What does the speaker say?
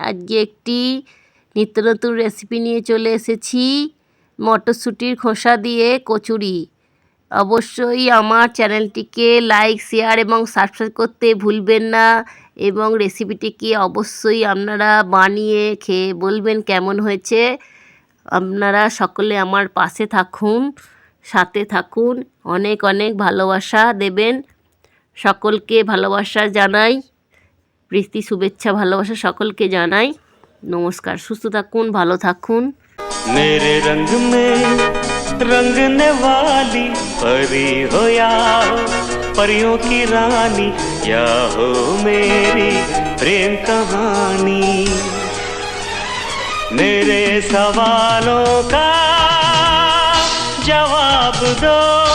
আজকে একটি নিত্য নতুন রেসিপি নিয়ে চলে এসেছি, মটরশুঁটির খোসা দিয়ে কচুরি। অবশ্যই আমার চ্যানেলটিকে লাইক, শেয়ার এবং সাবস্ক্রাইব করতে ভুলবেন না, এবং রেসিপিটিকে অবশ্যই আপনারা বানিয়ে খেয়ে বলবেন কেমন হয়েছে। আপনারা সকলে আমার পাশে থাকুন, সাথে থাকুন, অনেক অনেক ভালোবাসা দেবেন। সকলকে ভালোবাসা জানাই, প্রীতি শুভেচ্ছা ভালোবাসা সকলকে জানাই। নমস্কার, সুস্থ থাকুন, ভালো থাকুন। मेरे रंग में रंगने वाली परी हो या परियों की रानी, या हो मेरी प्रेम कहानी। मेरे सवालों का जवाब दो।